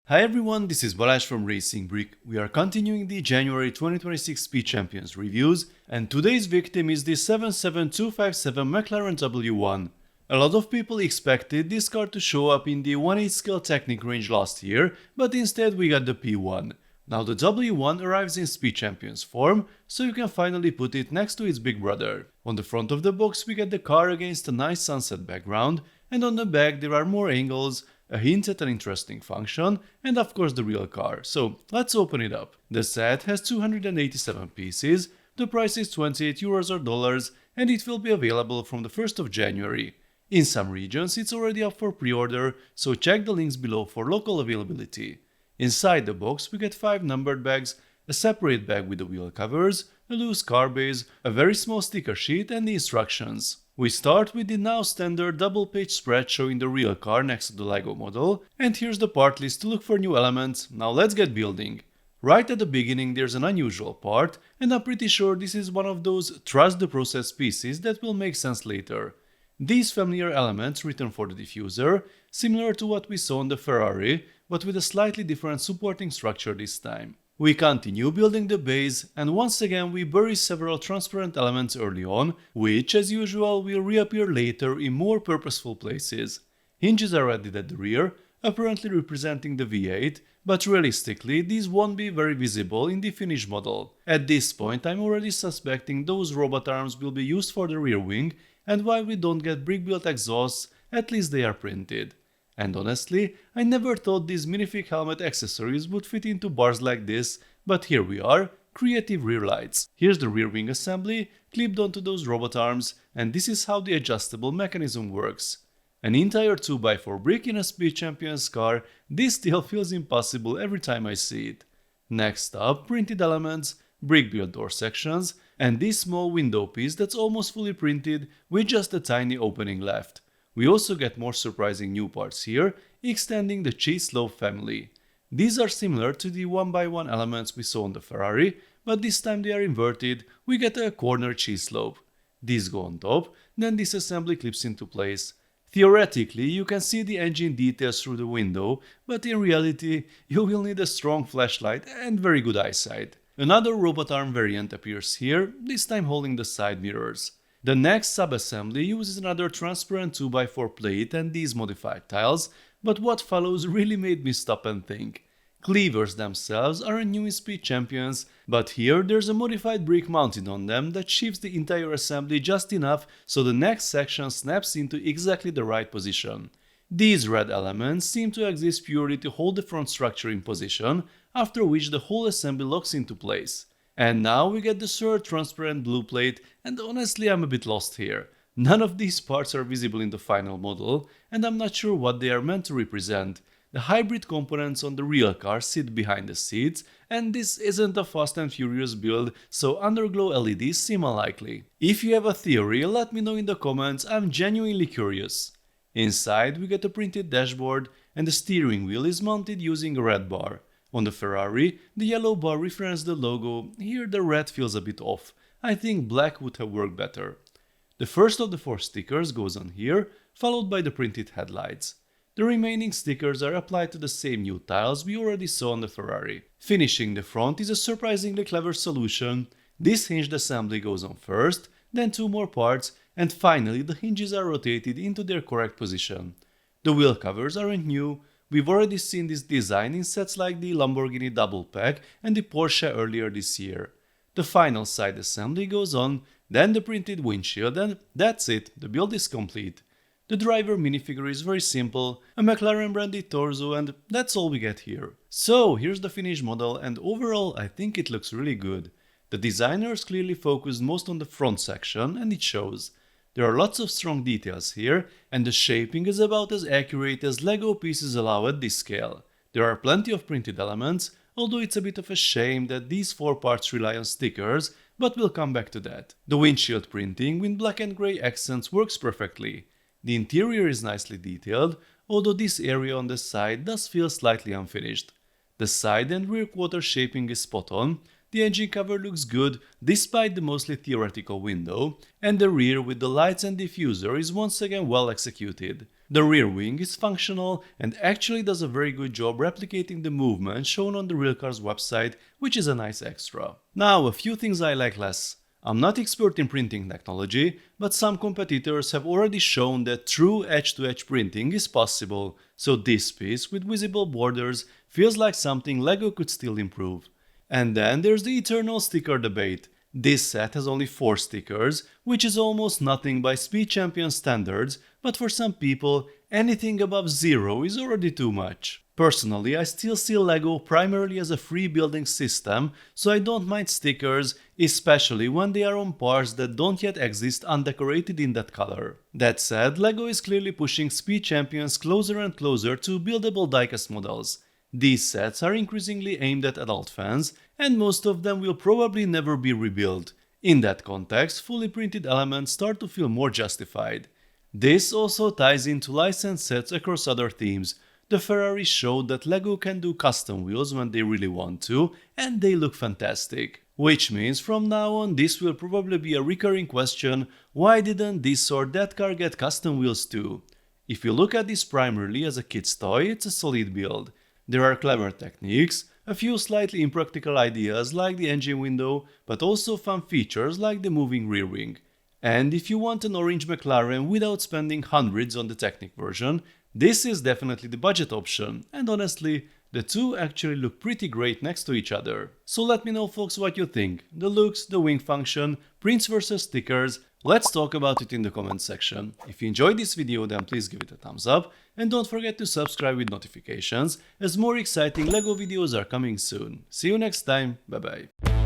Hi everyone, this is Balázs from RacingBrick. We are continuing the January 2026 Speed Champions reviews, and today's victim is the 77257 McLaren W1. A lot of people expected this car to show up in the 1/8 scale Technic range last year, but instead we got the P1. Now the W1 arrives in Speed Champions form, so you can finally put it next to its big brother. On the front of the box we get the car against a nice sunset background, and on the back there are more angles, a hint at an interesting function, and of course the real car. So let's open it up. The set has 287 pieces, the price is 28 euros or dollars, and it will be available from the 1st of January. In some regions it's already up for pre-order, so check the links below for local availability. Inside the box we get 5 numbered bags, a separate bag with the wheel covers, a loose car base, a very small sticker sheet and the instructions. We start with the now standard double-page spread showing the real car next to the LEGO model, and here's the part list to look for new elements. Now let's get building. Right at the beginning there's an unusual part, and I'm pretty sure this is one of those trust the process pieces that will make sense later. These familiar elements written for the diffuser, similar to what we saw on the Ferrari, but with a slightly different supporting structure this time. We continue building the base, and once again we bury several transparent elements early on, which as usual will reappear later in more purposeful places. Hinges are added at the rear, apparently representing the V8, but realistically these won't be very visible in the finished model. At this point I'm already suspecting those robot arms will be used for the rear wing, and while we don't get brick-built exhausts, at least they are printed. And honestly, I never thought these minifig helmet accessories would fit into bars like this, but here we are, creative rear lights. Here's the rear wing assembly, clipped onto those robot arms, and this is how the adjustable mechanism works. An entire 2x4 brick in a Speed Champions car, this still feels impossible every time I see it. Next up, printed elements, brick-built door sections, and this small window piece that's almost fully printed with just a tiny opening left. We also get more surprising new parts here, extending the cheese slope family. These are similar to the 1x1 elements we saw on the Ferrari, but this time they are inverted, we get a corner cheese slope. These go on top, then this assembly clips into place. Theoretically, you can see the engine details through the window, but in reality, you will need a strong flashlight and very good eyesight. Another robot arm variant appears here, this time holding the side mirrors. The next sub-assembly uses another transparent 2x4 plate and these modified tiles, but what follows really made me stop and think. Cleavers themselves aren't new in Speed Champions, but here there's a modified brick mounted on them that shifts the entire assembly just enough so the next section snaps into exactly the right position. These red elements seem to exist purely to hold the front structure in position, after which the whole assembly locks into place. And now we get the third transparent blue plate, and honestly I'm a bit lost here. None of these parts are visible in the final model, and I'm not sure what they are meant to represent. The hybrid components on the real car sit behind the seats, and this isn't a Fast and Furious build, so underglow LEDs seem unlikely. If you have a theory, let me know in the comments, I'm genuinely curious. Inside we get a printed dashboard, and the steering wheel is mounted using a red bar. On the Ferrari, the yellow bar references the logo, here the red feels a bit off. I think black would have worked better. The first of the 4 stickers goes on here, followed by the printed headlights. The remaining stickers are applied to the same new tiles we already saw on the Ferrari. Finishing the front is a surprisingly clever solution. This hinged assembly goes on first, then 2 more parts, and finally the hinges are rotated into their correct position. The wheel covers aren't new. We've already seen this design in sets like the Lamborghini Double Pack and the Porsche earlier this year. The final side assembly goes on, then the printed windshield, and that's it, the build is complete. The driver minifigure is very simple, a McLaren branded torso, and that's all we get here. So here's the finished model, and overall I think it looks really good. The designers clearly focused most on the front section, and it shows. There are lots of strong details here, and the shaping is about as accurate as LEGO pieces allow at this scale. There are plenty of printed elements, although it's a bit of a shame that these 4 parts rely on stickers, but we'll come back to that. The windshield printing with black and grey accents works perfectly. The interior is nicely detailed, although this area on the side does feel slightly unfinished. The side and rear quarter shaping is spot on, the engine cover looks good despite the mostly theoretical window, and the rear with the lights and diffuser is once again well executed. The rear wing is functional and actually does a very good job replicating the movement shown on the real car's website, which is a nice extra. Now, a few things I like less. I'm not expert in printing technology, but some competitors have already shown that true edge-to-edge printing is possible, so this piece with visible borders feels like something LEGO could still improve. And then there's the eternal sticker debate. This set has only 4 stickers, which is almost nothing by Speed Champion standards, but for some people, anything above 0 is already too much. Personally, I still see LEGO primarily as a free building system, so I don't mind stickers, especially when they are on parts that don't yet exist undecorated in that color. That said, LEGO is clearly pushing Speed Champions closer and closer to buildable diecast models. These sets are increasingly aimed at adult fans, and most of them will probably never be rebuilt. In that context, fully printed elements start to feel more justified. This also ties into licensed sets across other themes. The Ferrari showed that LEGO can do custom wheels when they really want to, and they look fantastic. Which means from now on this will probably be a recurring question: why didn't this or that car get custom wheels too? If you look at this primarily as a kid's toy, it's a solid build. There are clever techniques, a few slightly impractical ideas like the engine window, but also fun features like the moving rear wing. And if you want an orange McLaren without spending hundreds on the Technic version, this is definitely the budget option, and honestly, the two actually look pretty great next to each other. So let me know folks what you think. The looks, the wing function, prints versus stickers, let's talk about it in the comment section. If you enjoyed this video then please give it a thumbs up, and don't forget to subscribe with notifications, as more exciting LEGO videos are coming soon. See you next time, bye bye.